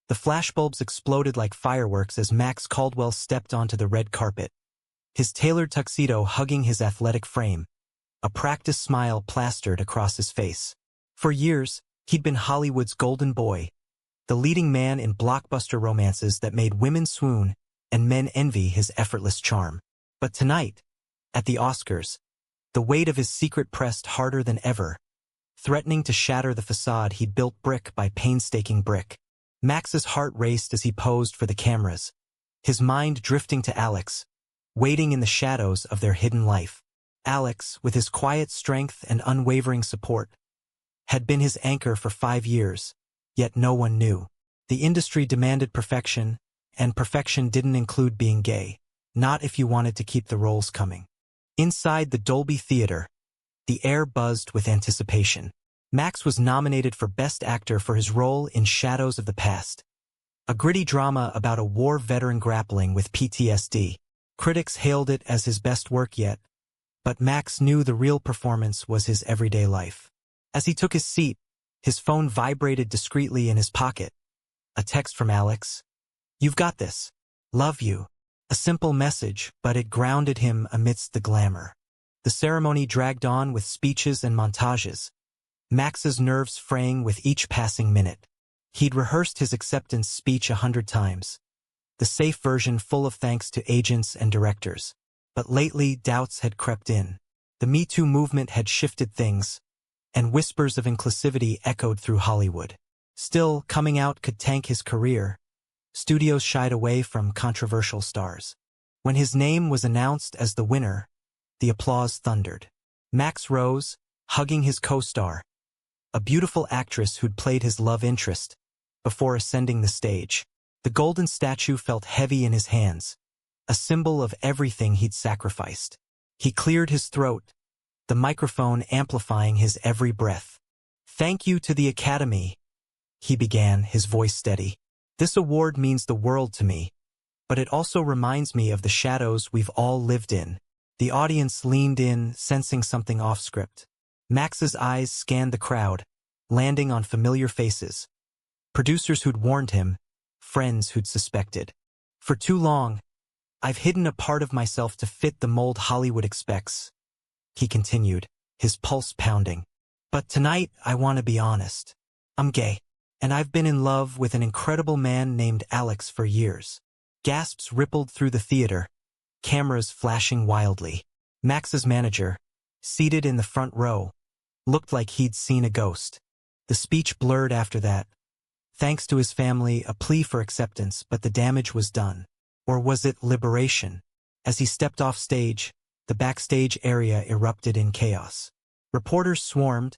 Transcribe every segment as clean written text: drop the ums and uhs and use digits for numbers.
The flashbulbs exploded like fireworks as Max Caldwell stepped onto the red carpet, his tailored tuxedo hugging his athletic frame, a practiced smile plastered across his face. For years, he'd been Hollywood's golden boy, the leading man in blockbuster romances that made women swoon and men envy his effortless charm. But tonight, at the Oscars, the weight of his secret pressed harder than ever, threatening to shatter the facade he'd built brick by painstaking brick. Max's heart raced as he posed for the cameras, his mind drifting to Alex, waiting in the shadows of their hidden life. Alex, with his quiet strength and unwavering support, had been his anchor for 5 years, yet no one knew. The industry demanded perfection, and perfection didn't include being gay, not if you wanted to keep the roles coming. Inside the Dolby Theater, the air buzzed with anticipation. Max was nominated for Best Actor for his role in Shadows of the Past, a gritty drama about a war veteran grappling with PTSD. Critics hailed it as his best work yet, but Max knew the real performance was his everyday life. As he took his seat, his phone vibrated discreetly in his pocket. A text from Alex. "You've got this. Love you." A simple message, but it grounded him amidst the glamour. The ceremony dragged on with speeches and montages, Max's nerves fraying with each passing minute. He'd rehearsed his acceptance speech 100 times, the safe version full of thanks to agents and directors. But lately, doubts had crept in. The Me Too movement had shifted things, and whispers of inclusivity echoed through Hollywood. Still, coming out could tank his career. Studios shied away from controversial stars. When his name was announced as the winner, the applause thundered. Max rose, hugging his co-star, a beautiful actress who'd played his love interest, before ascending the stage. The golden statue felt heavy in his hands, a symbol of everything he'd sacrificed. He cleared his throat, the microphone amplifying his every breath. "Thank you to the Academy," he began, his voice steady. "This award means the world to me, but it also reminds me of the shadows we've all lived in." The audience leaned in, sensing something off-script. Max's eyes scanned the crowd, landing on familiar faces. Producers who'd warned him, friends who'd suspected. "For too long, I've hidden a part of myself to fit the mold Hollywood expects," he continued, his pulse pounding. "But tonight, I want to be honest. I'm gay, and I've been in love with an incredible man named Alex for years." Gasps rippled through the theater, cameras flashing wildly. Max's manager, seated in the front row, looked like he'd seen a ghost. The speech blurred after that. Thanks to his family, a plea for acceptance, but the damage was done. Or was it liberation? As he stepped off stage, the backstage area erupted in chaos. Reporters swarmed,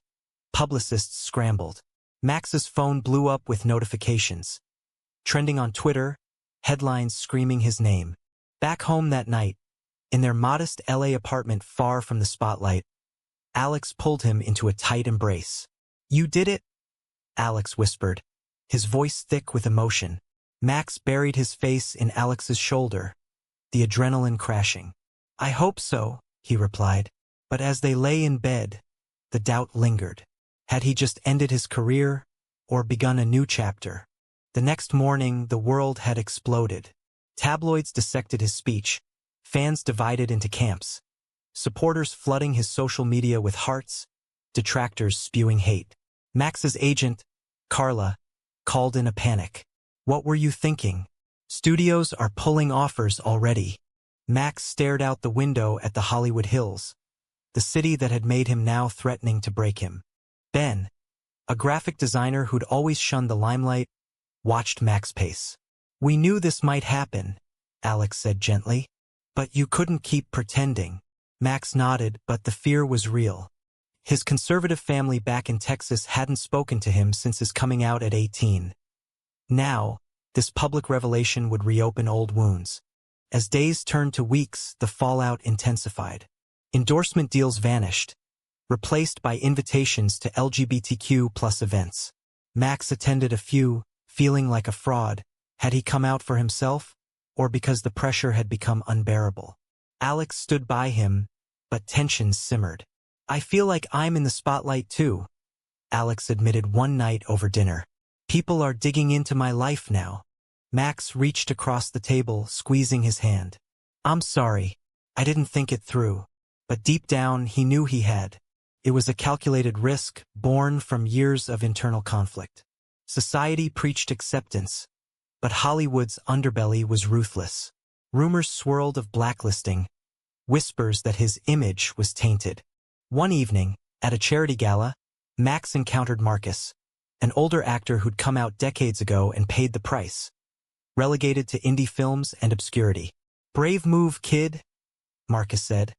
publicists scrambled. Max's phone blew up with notifications. Trending on Twitter, headlines screaming his name. Back home that night, in their modest LA apartment far from the spotlight, Alex pulled him into a tight embrace. "You did it?" Alex whispered, his voice thick with emotion. Max buried his face in Alex's shoulder, the adrenaline crashing. "I hope so," he replied. But as they lay in bed, the doubt lingered. Had he just ended his career, or begun a new chapter? The next morning, the world had exploded. Tabloids dissected his speech, fans divided into camps, supporters flooding his social media with hearts, detractors spewing hate. Max's agent, Carla, called in a panic. "What were you thinking? Studios are pulling offers already." Max stared out the window at the Hollywood Hills, the city that had made him now threatening to break him. Ben, a graphic designer who'd always shunned the limelight, watched Max pace. "We knew this might happen," Alex said gently. "But you couldn't keep pretending." Max nodded, but the fear was real. His conservative family back in Texas hadn't spoken to him since his coming out at 18. Now, this public revelation would reopen old wounds. As days turned to weeks, the fallout intensified. Endorsement deals vanished, replaced by invitations to LGBTQ+ events. Max attended a few, feeling like a fraud. Had he come out for himself, or because the pressure had become unbearable? Alex stood by him, but tensions simmered. "I feel like I'm in the spotlight too," Alex admitted one night over dinner. People are digging into my life now. Max reached across the table, squeezing his hand. I'm sorry. I didn't think it through. But deep down, he knew he had. It was a calculated risk, born from years of internal conflict. Society preached acceptance, but Hollywood's underbelly was ruthless. Rumors swirled of blacklisting, whispers that his image was tainted. One evening, at a charity gala, Max encountered Marcus, an older actor who'd come out decades ago and paid the price. Relegated to indie films and obscurity. "Brave move, kid," Marcus said,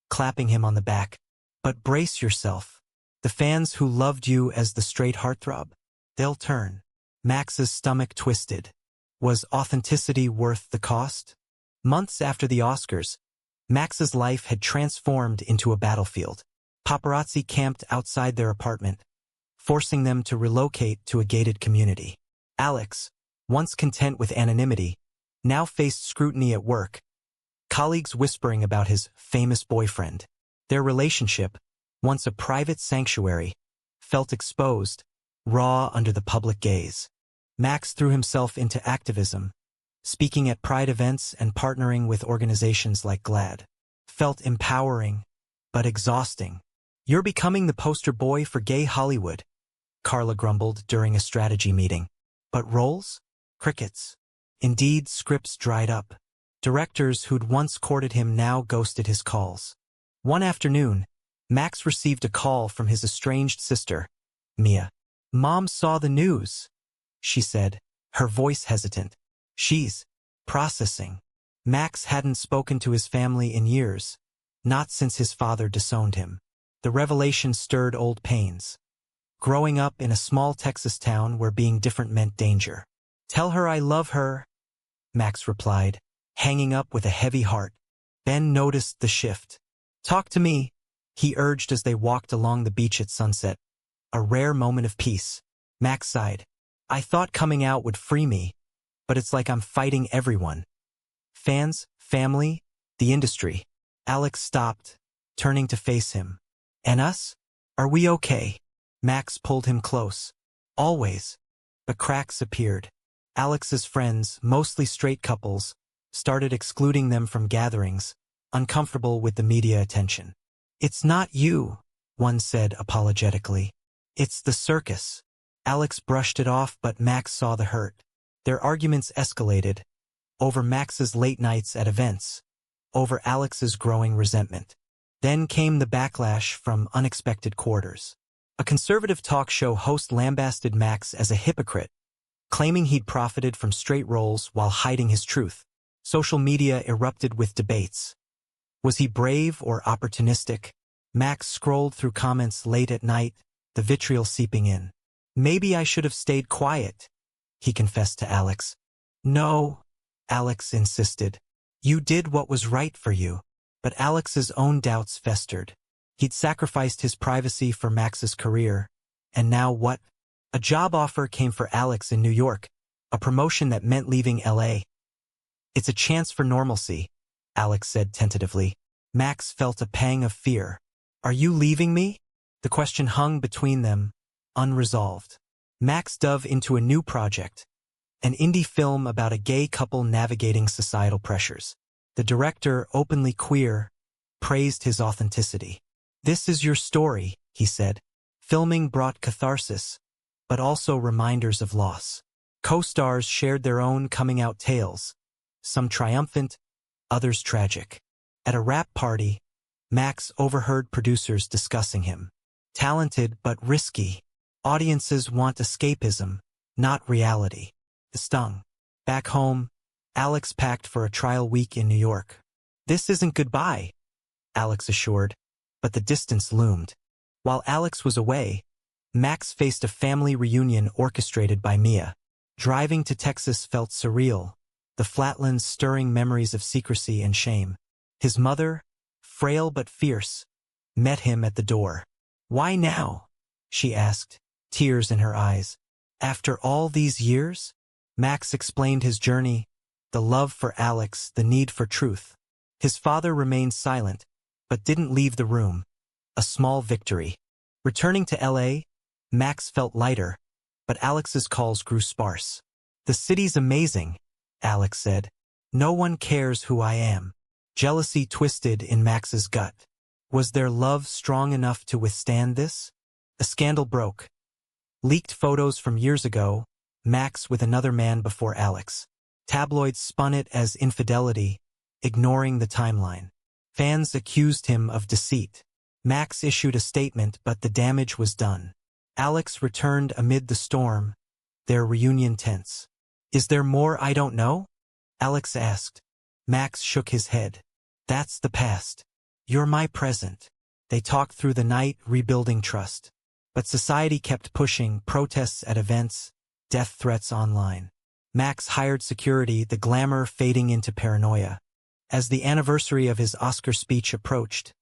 clapping him on the back. "But brace yourself. The fans who loved you as the straight heartthrob, they'll turn." Max's stomach twisted. Was authenticity worth the cost? Months after the Oscars, Max's life had transformed into a battlefield. Paparazzi camped outside their apartment, forcing them to relocate to a gated community. Alex, once content with anonymity, now faced scrutiny at work, colleagues whispering about his famous boyfriend. Their relationship, once a private sanctuary, felt exposed, raw under the public gaze. Max threw himself into activism, speaking at Pride events and partnering with organizations like GLAAD. Felt empowering, but exhausting. "You're becoming the poster boy for gay Hollywood," Carla grumbled during a strategy meeting. But roles? Crickets. Indeed, scripts dried up. Directors who'd once courted him now ghosted his calls. One afternoon, Max received a call from his estranged sister, Mia. "Mom saw the news," she said, her voice hesitant. "She's processing." Max hadn't spoken to his family in years, not since his father disowned him. The revelation stirred old pains. Growing up in a small Texas town where being different meant danger. "Tell her I love her," Max replied, hanging up with a heavy heart. Ben noticed the shift. "Talk to me," he urged as they walked along the beach at sunset. A rare moment of peace. Max sighed. "I thought coming out would free me, but it's like I'm fighting everyone. Fans, family, the industry." Alex stopped, turning to face him. "And us? Are we okay?" Max pulled him close. "Always." But cracks appeared. Alex's friends, mostly straight couples, started excluding them from gatherings, uncomfortable with the media attention. "It's not you," one said apologetically. "It's the circus." Alex brushed it off, but Max saw the hurt. Their arguments escalated, over Max's late nights at events, over Alex's growing resentment. Then came the backlash from unexpected quarters. A conservative talk show host lambasted Max as a hypocrite, claiming he'd profited from straight roles while hiding his truth. Social media erupted with debates. Was he brave or opportunistic? Max scrolled through comments late at night, the vitriol seeping in. "Maybe I should have stayed quiet," he confessed to Alex. "No," Alex insisted. "You did what was right for you." But Alex's own doubts festered. He'd sacrificed his privacy for Max's career. And now what? A job offer came for Alex in New York, a promotion that meant leaving LA. "It's a chance for normalcy," Alex said tentatively. Max felt a pang of fear. "Are you leaving me?" The question hung between them, unresolved. Max dove into a new project, an indie film about a gay couple navigating societal pressures. The director, openly queer, praised his authenticity. "This is your story," he said. Filming brought catharsis, but also reminders of loss. Co-stars shared their own coming-out tales, some triumphant, others tragic. At a rap party, Max overheard producers discussing him. Talented but risky. Audiences want escapism, not reality. It stung. Back home, Alex packed for a trial week in New York. "This isn't goodbye," Alex assured, but the distance loomed. While Alex was away, Max faced a family reunion orchestrated by Mia. Driving to Texas felt surreal, the flatlands stirring memories of secrecy and shame. His mother, frail but fierce, met him at the door. "Why now?" she asked, tears in her eyes. "After all these years?" Max explained his journey, the love for Alex, the need for truth. His father remained silent, but didn't leave the room. A small victory. Returning to LA, Max felt lighter, but Alex's calls grew sparse. "The city's amazing," Alex said. "No one cares who I am." Jealousy twisted in Max's gut. Was their love strong enough to withstand this? A scandal broke. Leaked photos from years ago, Max with another man before Alex. Tabloids spun it as infidelity, ignoring the timeline. Fans accused him of deceit. Max issued a statement, but the damage was done. Alex returned amid the storm, their reunion tense. "Is there more I don't know?" Alex asked. Max shook his head. "That's the past. You're my present." They talked through the night, rebuilding trust. But society kept pushing, protests at events, death threats online. Max hired security, the glamour fading into paranoia. As the anniversary of his Oscar speech approached,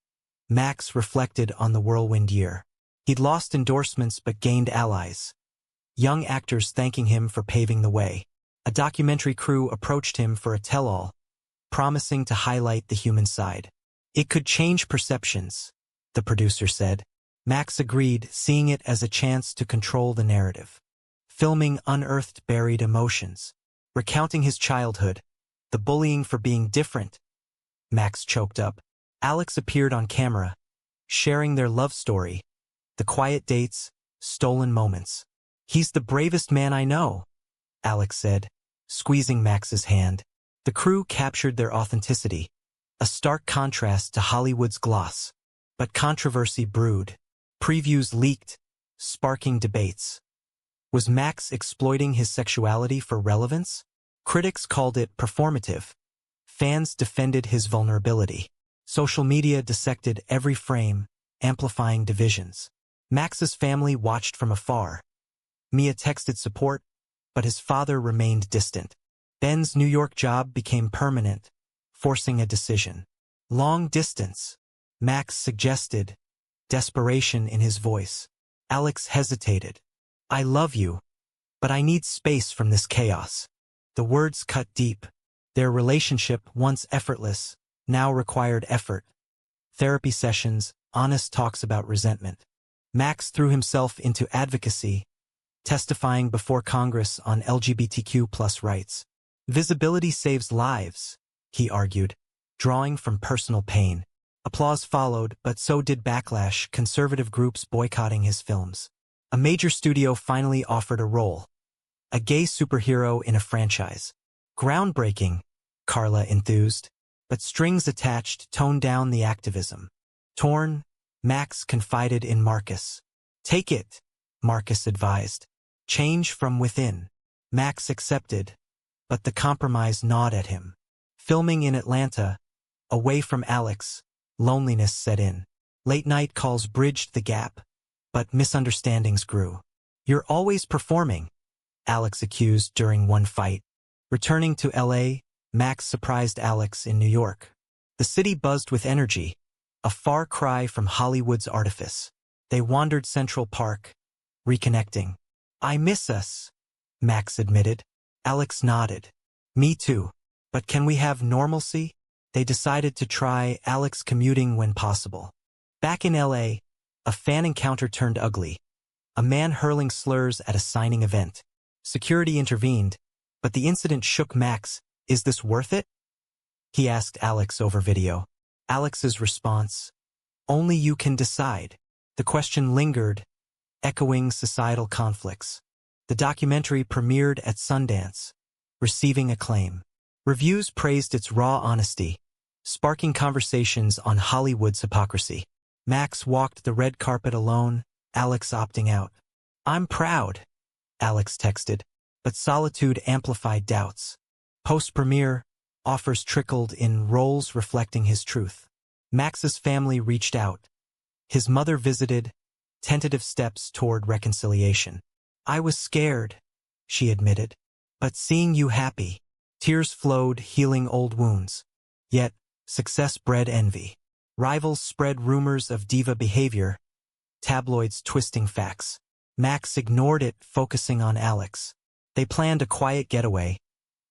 Max reflected on the whirlwind year. He'd lost endorsements but gained allies. Young actors thanking him for paving the way. A documentary crew approached him for a tell-all, promising to highlight the human side. "It could change perceptions," the producer said. Max agreed, seeing it as a chance to control the narrative. Filming unearthed buried emotions. Recounting his childhood, the bullying for being different. Max choked up. Alex appeared on camera, sharing their love story, the quiet dates, stolen moments. "He's the bravest man I know," Alex said, squeezing Max's hand. The crew captured their authenticity, a stark contrast to Hollywood's gloss. But controversy brewed. Previews leaked, sparking debates. Was Max exploiting his sexuality for relevance? Critics called it performative. Fans defended his vulnerability. Social media dissected every frame, amplifying divisions. Max's family watched from afar. Mia texted support, but his father remained distant. Ben's New York job became permanent, forcing a decision. "Long distance," Max suggested, desperation in his voice. Alex hesitated. "I love you, but I need space from this chaos." The words cut deep. Their relationship, once effortless, now required effort. Therapy sessions, honest talks about resentment. Max threw himself into advocacy, testifying before Congress on LGBTQ+ rights. "Visibility saves lives," he argued, drawing from personal pain. Applause followed, but so did backlash, conservative groups boycotting his films. A major studio finally offered a role. A gay superhero in a franchise. "Groundbreaking," Carla enthused, but strings attached toned down the activism. Torn, Max confided in Marcus. "Take it," Marcus advised. "Change from within." Max accepted, but the compromise gnawed at him. Filming in Atlanta, away from Alex, loneliness set in. Late-night calls bridged the gap, but misunderstandings grew. "You're always performing," Alex accused during one fight. Returning to LA, Max surprised Alex in New York. The city buzzed with energy, a far cry from Hollywood's artifice. They wandered Central Park, reconnecting. "I miss us," Max admitted. Alex nodded. "Me too. But can we have normalcy?" They decided to try Alex commuting when possible. Back in LA, a fan encounter turned ugly. A man hurling slurs at a signing event. Security intervened, but the incident shook Max. "Is this worth it?" he asked Alex over video. Alex's response, "Only you can decide." The question lingered, echoing societal conflicts. The documentary premiered at Sundance, receiving acclaim. Reviews praised its raw honesty, sparking conversations on Hollywood's hypocrisy. Max walked the red carpet alone, Alex opting out. "I'm proud," Alex texted, but solitude amplified doubts. Post-premiere, offers trickled in, roles reflecting his truth. Max's family reached out. His mother visited, tentative steps toward reconciliation. "I was scared," she admitted, "but seeing you happy." Tears flowed, healing old wounds. Yet, success bred envy. Rivals spread rumors of diva behavior, tabloids twisting facts. Max ignored it, focusing on Alex. They planned a quiet getaway,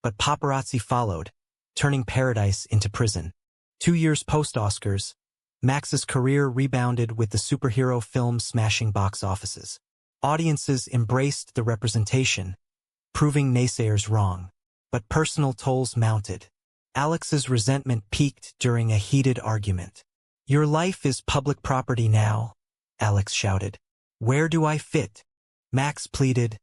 but paparazzi followed, turning paradise into prison. 2 years post-Oscars, Max's career rebounded with the superhero film smashing box offices. Audiences embraced the representation, proving naysayers wrong. But personal tolls mounted. Alex's resentment peaked during a heated argument. "Your life is public property now," Alex shouted. "Where do I fit?" Max pleaded.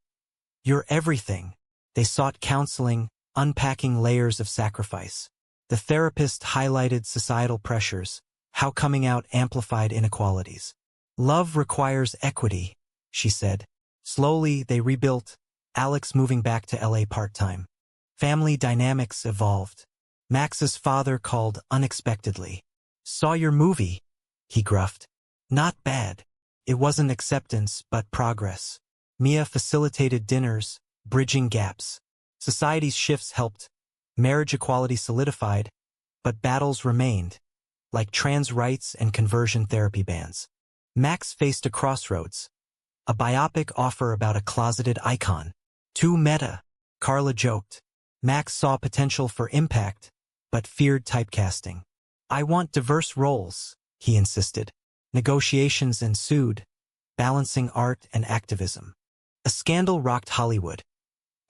"You're everything." They sought counseling, unpacking layers of sacrifice. The therapist highlighted societal pressures, how coming out amplified inequalities. "Love requires equity," she said. Slowly, they rebuilt, Alex moving back to LA part-time. Family dynamics evolved. Max's father called unexpectedly. "Saw your movie," he gruffed. "Not bad." It wasn't acceptance, but progress. Mia facilitated dinners, bridging gaps. Society's shifts helped. Marriage equality solidified, but battles remained, like trans rights and conversion therapy bans. Max faced a crossroads. A biopic offer about a closeted icon. Too meta, Carla joked. Max saw potential for impact, but feared typecasting. "I want diverse roles," he insisted. Negotiations ensued, balancing art and activism. A scandal rocked Hollywood.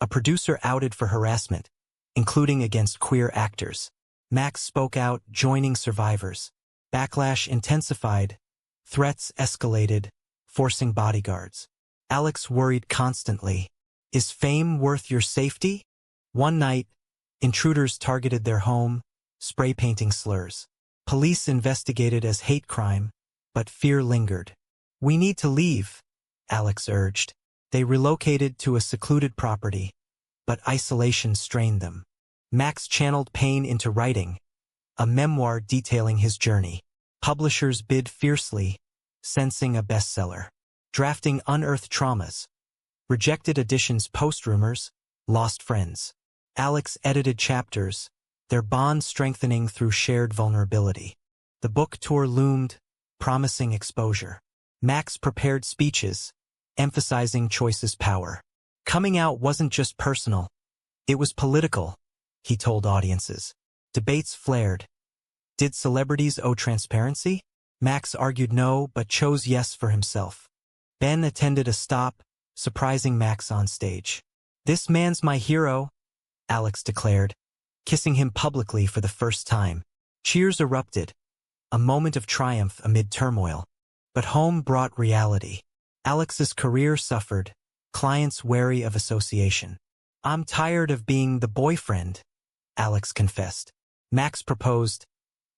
A producer outed for harassment, including against queer actors. Max spoke out, joining survivors. Backlash intensified. Threats escalated, forcing bodyguards. Alex worried constantly. "Is fame worth your safety?" One night, intruders targeted their home, spray painting slurs. Police investigated as hate crime, but fear lingered. "We need to leave," Alex urged. They relocated to a secluded property, but isolation strained them. Max channeled pain into writing, a memoir detailing his journey. Publishers bid fiercely, sensing a bestseller. Drafting unearthed traumas. Rejected editions post rumors, lost friends. Alex edited chapters, their bond strengthening through shared vulnerability. The book tour loomed, promising exposure. Max prepared speeches, emphasizing choice's power. Coming out wasn't just personal, it was political, he told audiences. Debates flared. Did celebrities owe transparency? Max argued no, but chose yes for himself. Ben attended a stop, surprising Max on stage. "This man's my hero," Alex declared, kissing him publicly for the first time. Cheers erupted, a moment of triumph amid turmoil. But home brought reality. Alex's career suffered, clients wary of association. "I'm tired of being the boyfriend," Alex confessed. Max proposed,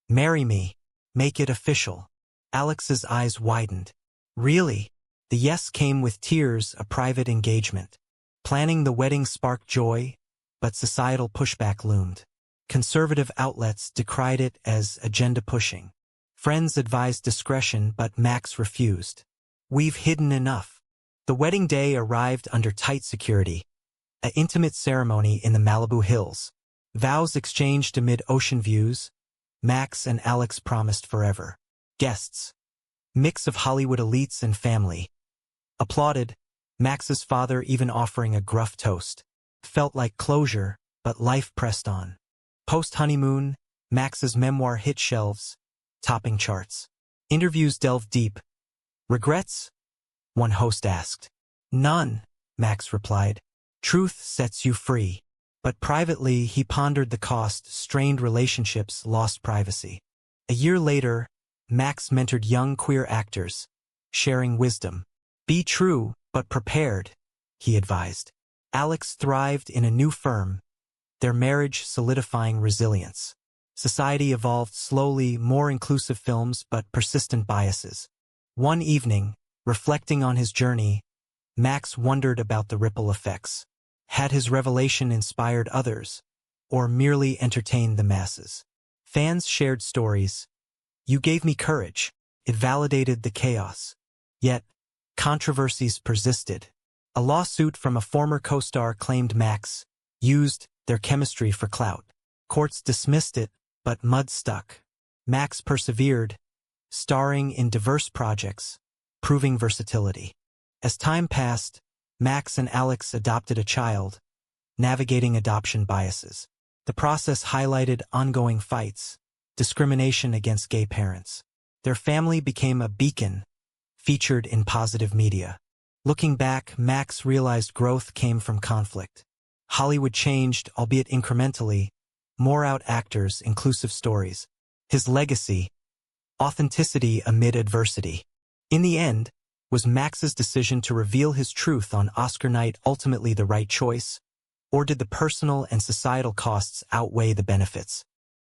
"Marry me, make it official." Alex's eyes widened. "Really?" The yes came with tears, a private engagement. Planning the wedding sparked joy, but societal pushback loomed. Conservative outlets decried it as agenda-pushing. Friends advised discretion, but Max refused. "We've hidden enough." The wedding day arrived under tight security. An intimate ceremony in the Malibu Hills. Vows exchanged amid ocean views. Max and Alex promised forever. Guests. Mix of Hollywood elites and family. Applauded, Max's father even offering a gruff toast. Felt like closure, but life pressed on. Post-honeymoon, Max's memoir hit shelves, topping charts. Interviews delved deep. "Regrets?" one host asked. "None," Max replied. "Truth sets you free." But privately, he pondered the cost. Strained relationships, lost privacy. A year later, Max mentored young queer actors, sharing wisdom. "Be true, but prepared," he advised. Alex thrived in a new firm, their marriage solidifying resilience. Society evolved slowly, more inclusive films, but persistent biases. One evening, reflecting on his journey, Max wondered about the ripple effects. Had his revelation inspired others, or merely entertained the masses? Fans shared stories. "You gave me courage." It validated the chaos. Yet, controversies persisted. A lawsuit from a former co-star claimed Max used their chemistry for clout. Courts dismissed it, but mud stuck. Max persevered, starring in diverse projects, proving versatility. As time passed, Max and Alex adopted a child, navigating adoption biases. The process highlighted ongoing fights, discrimination against gay parents. Their family became a beacon, featured in positive media. Looking back, Max realized growth came from conflict. Hollywood changed, albeit incrementally, more out actors, inclusive stories. His legacy, authenticity amid adversity. In the end, was Max's decision to reveal his truth on Oscar night ultimately the right choice, or did the personal and societal costs outweigh the benefits?